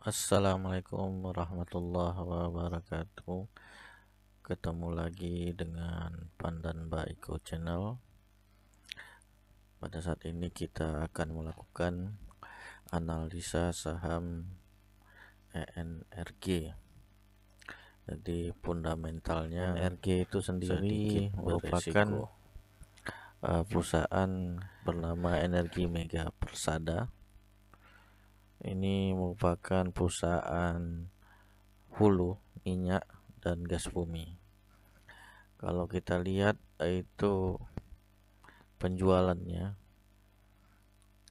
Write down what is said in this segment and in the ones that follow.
Assalamualaikum warahmatullahi wabarakatuh. Ketemu lagi dengan Pandan Baiko Channel. Pada saat ini kita akan melakukan analisa saham ENRG. Jadi fundamentalnya ENRG itu sendiri merupakan perusahaan bernama Energi Mega Persada. Ini merupakan perusahaan hulu minyak dan gas bumi. Kalau kita lihat itu penjualannya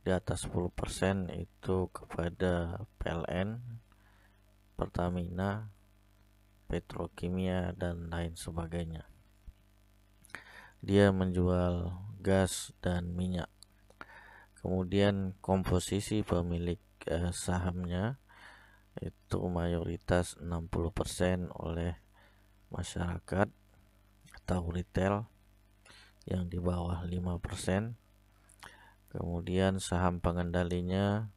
di atas 10% itu kepada PLN, Pertamina, Petrokimia dan lain sebagainya. Dia menjual gas dan minyak. Kemudian komposisi pemilik sahamnya itu mayoritas 60% oleh masyarakat atau retail yang di bawah 5%. Kemudian saham pengendalinya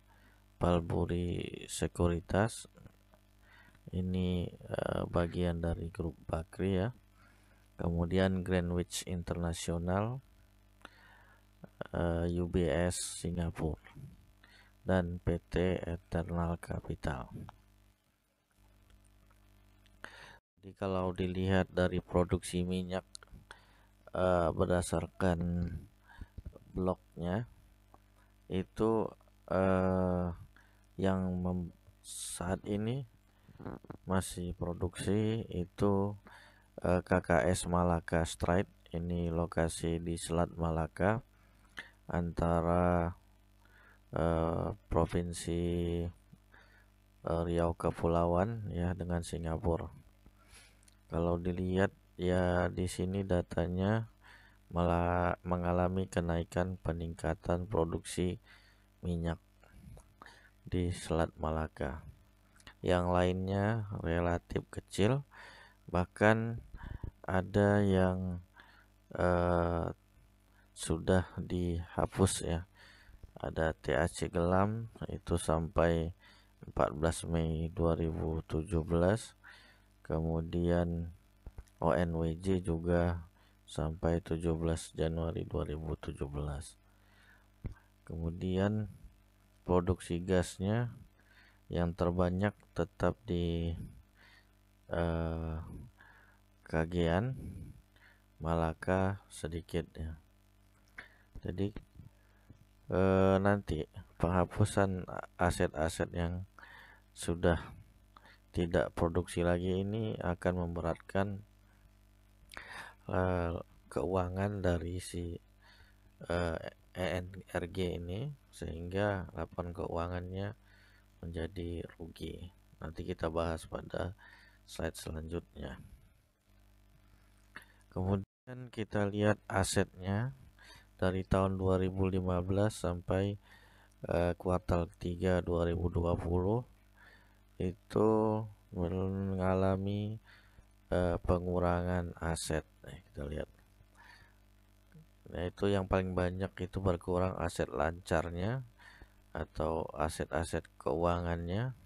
Palburi Sekuritas, ini bagian dari grup Bakri ya. Kemudian Greenwich International, UBS Singapura, dan PT Eternal Capital. Jadi kalau dilihat dari produksi minyak berdasarkan bloknya itu yang saat ini masih produksi itu KKS Malaka Strait. Ini lokasi di Selat Malaka antara provinsi Riau Kepulauan ya dengan Singapura. Kalau dilihat ya di sini datanya malah mengalami kenaikan peningkatan produksi minyak di Selat Malaka. Yang lainnya relatif kecil, bahkan ada yang sudah dihapus ya. Ada TAC Gelam itu sampai 14 Mei 2017. Kemudian ONWJ juga sampai 17 Januari 2017. Kemudian produksi gasnya yang terbanyak tetap di Kagean, Malaka sedikit ya. Jadi nanti penghapusan aset-aset yang sudah tidak produksi lagi ini akan memberatkan keuangan dari si ENRG ini, sehingga laporan keuangannya menjadi rugi. Nanti kita bahas pada slide selanjutnya. Kemudian kita lihat asetnya dari tahun 2015 sampai kuartal ketiga 2020 itu mengalami pengurangan aset. Kita lihat. Nah, itu yang paling banyak itu berkurang aset lancarnya atau aset-aset keuangannya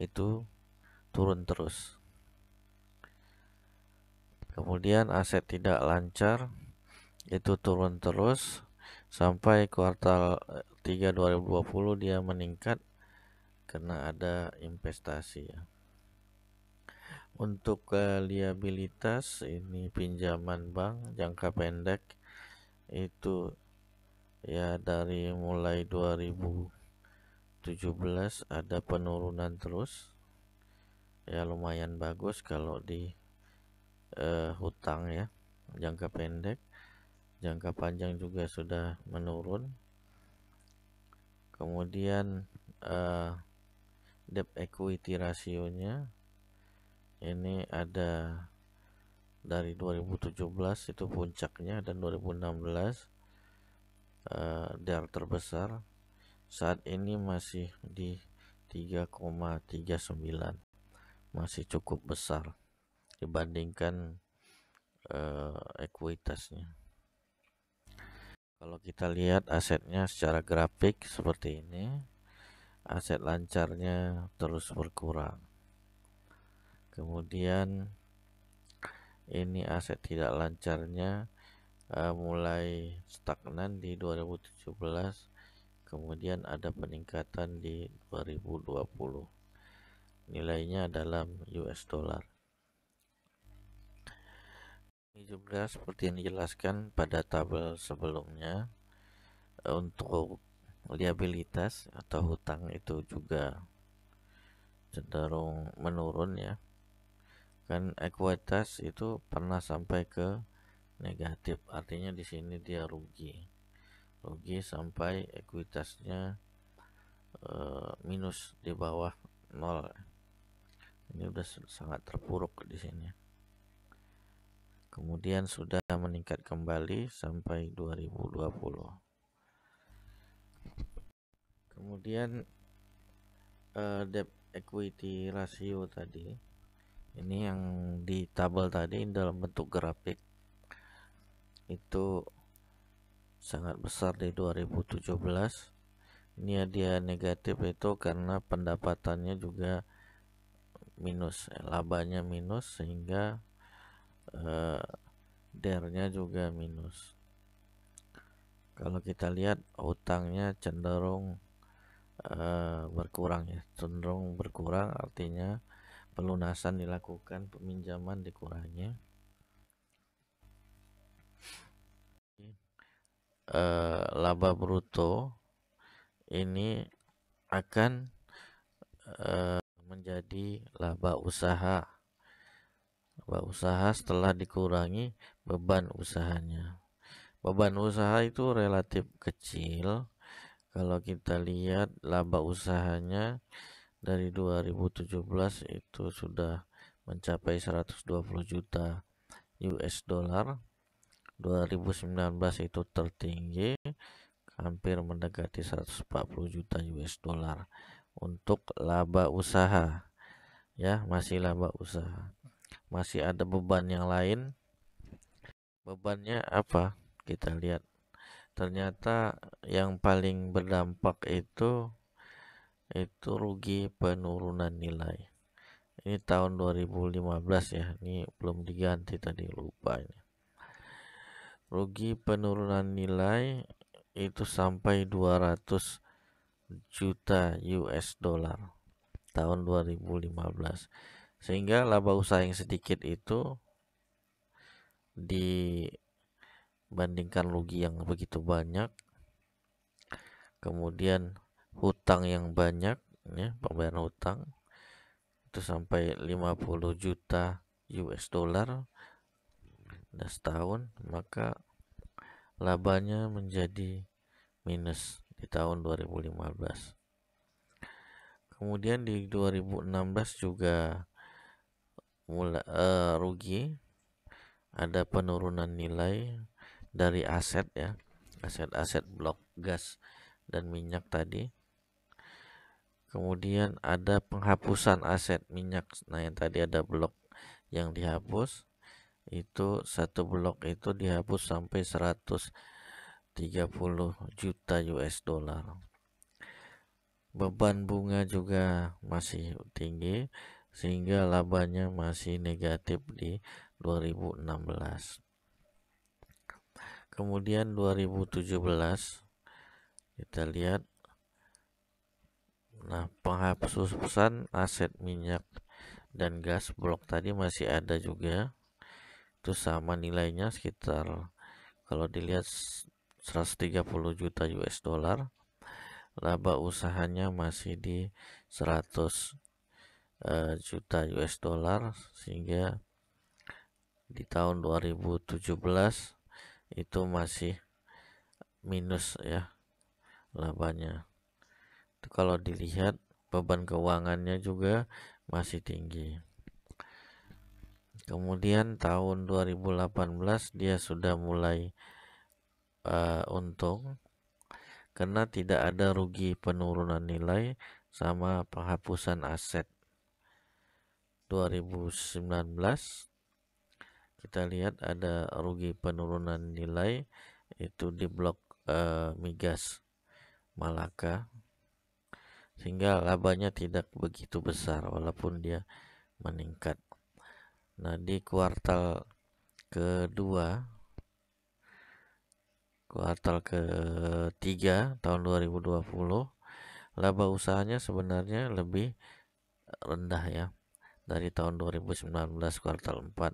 itu turun terus. Kemudian aset tidak lancar itu turun terus sampai kuartal 3 2020 dia meningkat karena ada investasi ya. Untuk liabilitas ini pinjaman bank jangka pendek itu ya dari mulai 2017 ada penurunan terus ya, lumayan bagus kalau di hutang ya jangka pendek. Jangka panjang juga sudah menurun. Kemudian debt equity rasionya ini ada dari 2017 itu puncaknya, dan 2016 DAR terbesar. Saat ini masih di 3,39, masih cukup besar dibandingkan ekuitasnya. Kalau kita lihat asetnya secara grafik seperti ini, aset lancarnya terus berkurang. Kemudian ini aset tidak lancarnya mulai stagnan di 2017, kemudian ada peningkatan di 2020. Nilainya dalam US dollar. Ini juga seperti yang dijelaskan pada tabel sebelumnya, untuk liabilitas atau hutang itu juga cenderung menurun ya. Kan ekuitas itu pernah sampai ke negatif, artinya di sini dia rugi sampai ekuitasnya minus di bawah 0. Ini udah sangat terpuruk di sini. Kemudian sudah meningkat kembali sampai 2020. Kemudian debt equity ratio tadi, ini yang di tabel tadi dalam bentuk grafik itu sangat besar di 2017. Ini dia negatif itu karena pendapatannya juga minus, labanya minus, sehingga DER-nya juga minus. Kalau kita lihat hutangnya cenderung berkurang ya, cenderung berkurang, artinya pelunasan dilakukan, peminjaman dikurangi. Laba bruto ini akan menjadi laba usaha setelah dikurangi beban usahanya. Beban usaha itu relatif kecil. Kalau kita lihat laba usahanya dari 2017 itu sudah mencapai 120 juta US dollar. 2019 itu tertinggi, hampir mendekati 140 juta US dollar untuk laba usaha. Ya, masih laba usaha. Masih ada beban yang lain. Bebannya apa? Kita lihat. Ternyata yang paling berdampak itu rugi penurunan nilai. Ini tahun 2015 ya. Ini belum diganti tadi, lupa ini. Rugi penurunan nilai itu sampai 200 juta US dollar tahun 2015. Sehingga laba usaha yang sedikit itu dibandingkan rugi yang begitu banyak, kemudian hutang yang banyak ya, pembayaran hutang itu sampai 50 juta US dollar dan setahun, maka labanya menjadi minus di tahun 2015. Kemudian di 2016 juga mulai rugi, ada penurunan nilai dari aset ya, aset-aset blok gas dan minyak tadi. Kemudian ada penghapusan aset minyak. Nah, yang tadi ada blok yang dihapus, itu satu blok itu dihapus sampai 130 juta US dollar. Beban bunga juga masih tinggi, sehingga labanya masih negatif di 2016. Kemudian 2017 kita lihat, nah penghapusan aset minyak dan gas blok tadi masih ada juga, itu sama nilainya sekitar, kalau dilihat 130 juta US dollar. Laba usahanya masih di 100 juta US dollar, sehingga di tahun 2017 itu masih minus ya labanya. Itu kalau dilihat beban keuangannya juga masih tinggi. Kemudian tahun 2018 dia sudah mulai untung karena tidak ada rugi penurunan nilai sama penghapusan aset. 2019 kita lihat ada rugi penurunan nilai itu di blok migas Malaka sehingga labanya tidak begitu besar walaupun dia meningkat. Nah, di kuartal ketiga tahun 2020, laba usahanya sebenarnya lebih rendah ya dari tahun 2019 kuartal 4.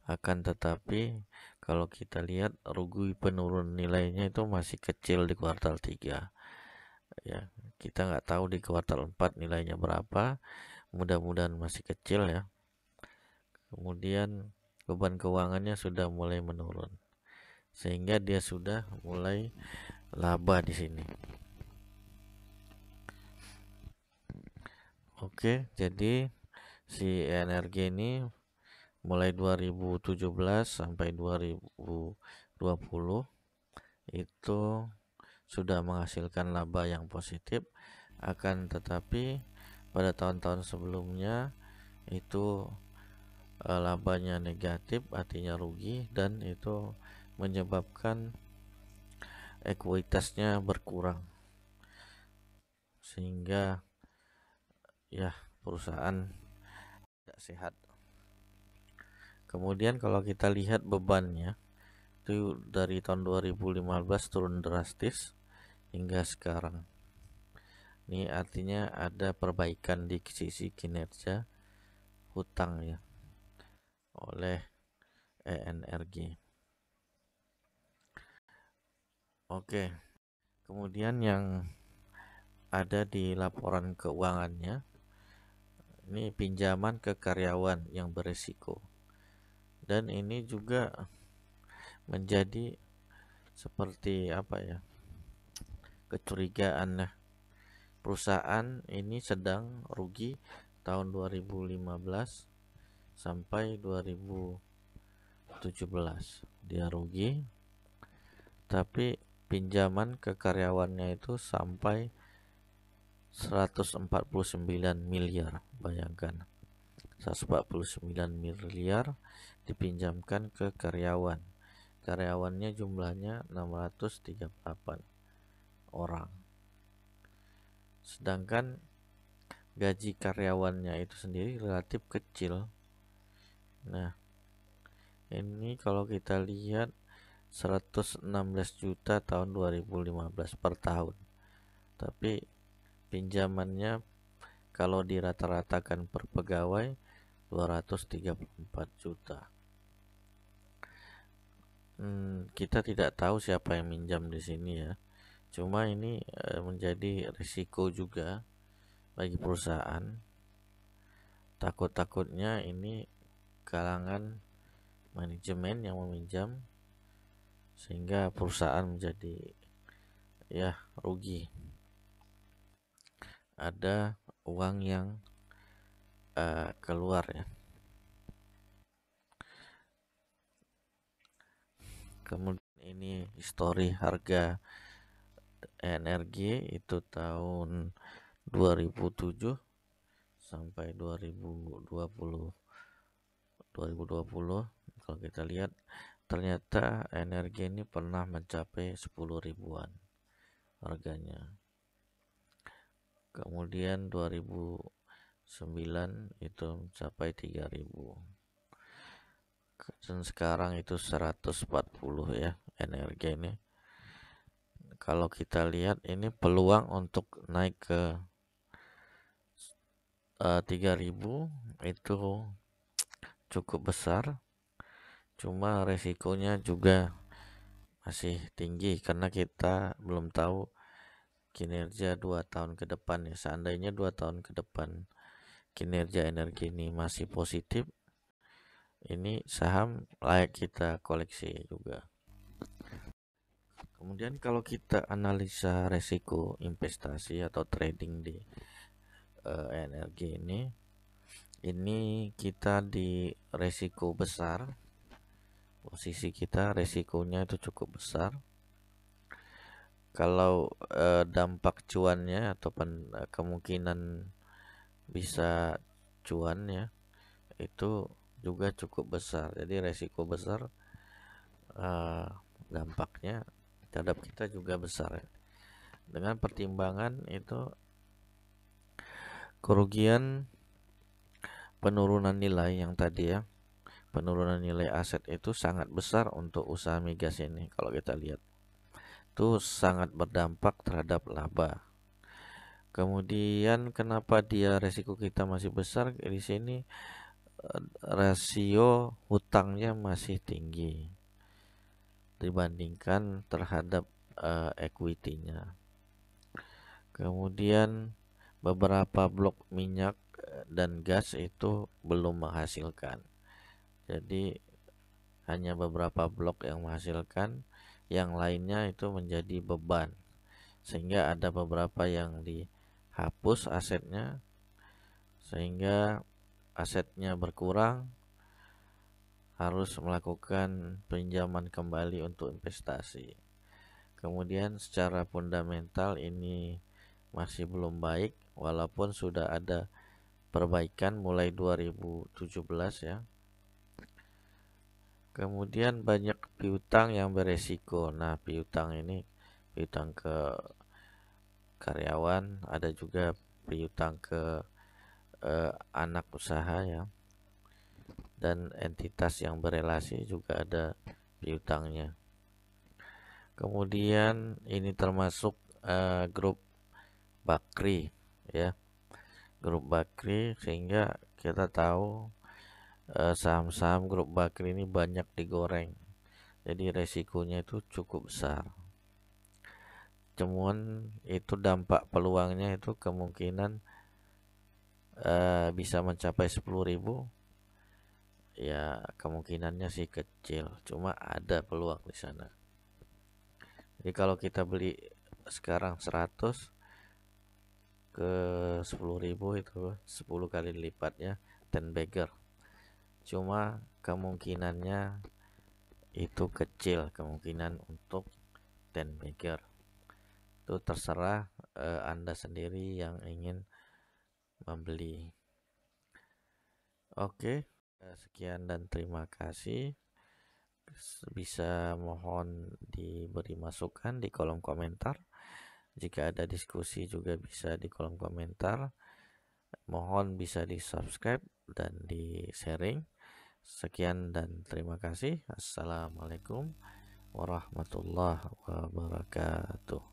Akan tetapi kalau kita lihat rugi penurun nilainya itu masih kecil di kuartal 3 ya. Kita nggak tahu di kuartal 4 nilainya berapa, mudah-mudahan masih kecil ya. Kemudian beban keuangannya sudah mulai menurun sehingga dia sudah mulai laba di sini. Oke, jadi si energi ini mulai 2017 sampai 2020 itu sudah menghasilkan laba yang positif. Akan tetapi pada tahun-tahun sebelumnya itu labanya negatif, artinya rugi, dan itu menyebabkan ekuitasnya berkurang sehingga ya perusahaan tidak sehat. Kemudian kalau kita lihat bebannya itu dari tahun 2015 turun drastis hingga sekarang. Ini artinya ada perbaikan di sisi kinerja hutang ya oleh ENRG. Oke, kemudian yang ada di laporan keuangannya ini pinjaman ke karyawan yang berisiko, dan ini juga menjadi seperti apa ya, kecurigaan. Nah, perusahaan ini sedang rugi tahun 2015 sampai 2017 dia rugi, tapi pinjaman ke karyawannya itu sampai 149 miliar. Bayangkan, 149 miliar dipinjamkan ke karyawan. Karyawannya jumlahnya 638 orang. Sedangkan gaji karyawannya itu sendiri relatif kecil. Nah, ini kalau kita lihat 116 juta tahun 2015 per tahun. Tapi pinjamannya kalau dirata-ratakan per pegawai 234 juta. Kita tidak tahu siapa yang minjam di sini ya. Cuma ini menjadi risiko juga bagi perusahaan. Takut-takutnya ini kalangan manajemen yang meminjam sehingga perusahaan menjadi ya rugi. Ada uang yang keluar ya. Kemudian ini histori harga energi itu tahun 2007 sampai 2020. Kalau kita lihat ternyata energi ini pernah mencapai 10 ribuan harganya. Kemudian 2009 itu mencapai 3.000. Dan sekarang itu 140 ya energi ini. Kalau kita lihat ini peluang untuk naik ke 3.000 itu cukup besar. Cuma resikonya juga masih tinggi karena kita belum tahu kinerja 2 tahun ke depan ya. Seandainya 2 tahun ke depan kinerja energi ini masih positif, ini saham layak kita koleksi juga. Kemudian kalau kita analisa resiko investasi atau trading di energi ini kita di resiko besar. Posisi kita resikonya itu cukup besar. Kalau dampak cuannya atau kemungkinan bisa cuan ya itu juga cukup besar. Jadi resiko besar, dampaknya terhadap kita juga besar ya. Dengan pertimbangan itu Kerugian penurunan nilai yang tadi ya, penurunan nilai aset itu sangat besar untuk usaha migas ini. Kalau kita lihat itu sangat berdampak terhadap laba. Kemudian kenapa dia resiko kita masih besar di sini? Rasio hutangnya masih tinggi dibandingkan terhadap equity-nya. Kemudian beberapa blok minyak dan gas itu belum menghasilkan. Jadi hanya beberapa blok yang menghasilkan, yang lainnya itu menjadi beban. Sehingga ada beberapa yang dihapus asetnya, sehingga asetnya berkurang, harus melakukan pinjaman kembali untuk investasi. Kemudian secara fundamental ini masih belum baik, walaupun sudah ada perbaikan mulai 2017 ya. Kemudian banyak piutang yang beresiko. Nah, piutang ini piutang ke karyawan, ada juga piutang ke anak usaha ya, dan entitas yang berelasi juga ada piutangnya. Kemudian ini termasuk grup Bakri ya, grup Bakri, sehingga kita tahu saham-saham grup Bakri ini banyak digoreng. Jadi resikonya itu cukup besar. Cuman itu dampak peluangnya itu kemungkinan bisa mencapai 10.000. Ya kemungkinannya sih kecil, cuma ada peluang di sana. Jadi kalau kita beli sekarang 100 ke 10.000 itu 10 kali lipatnya 10 bagger. Cuma kemungkinannya itu kecil, kemungkinan untuk 10 bagger. Itu terserah Anda sendiri yang ingin membeli. Oke, sekian dan terima kasih. Bisa mohon diberi masukan di kolom komentar. Jika ada diskusi juga bisa di kolom komentar. Mohon bisa di subscribe dan di sharing. Sekian dan terima kasih. Assalamualaikum warahmatullahi wabarakatuh.